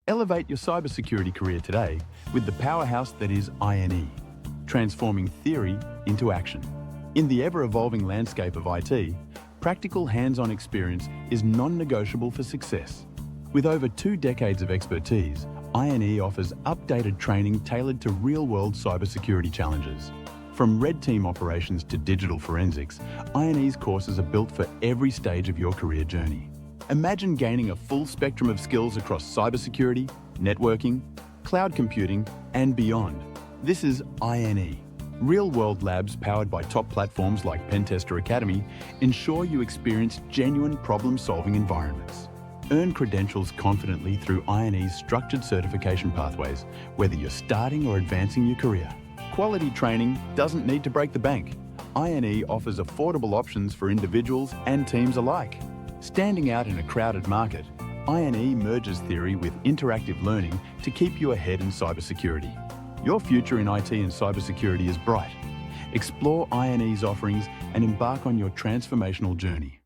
Elevate your cybersecurity career today with the powerhouse that is INE, transforming theory into action. In the ever-evolving landscape of IT, practical hands-on experience is non-negotiable for success. With over 2 decades of expertise, INE offers updated training tailored to real-world cybersecurity challenges. From red team operations to digital forensics, INE's courses are built for every stage of your career journey. Imagine gaining a full spectrum of skills across cybersecurity, networking, cloud computing, and beyond. This is INE. Real-world labs powered by top platforms like Pentester Academy ensure you experience genuine problem-solving environments. Earn credentials confidently through INE's structured certification pathways, whether you're starting or advancing your career. Quality training doesn't need to break the bank. INE offers affordable options for individuals and teams alike. Standing out in a crowded market, INE merges theory with interactive learning to keep you ahead in cybersecurity. Your future in IT and cybersecurity is bright. Explore INE's offerings and embark on your transformational journey.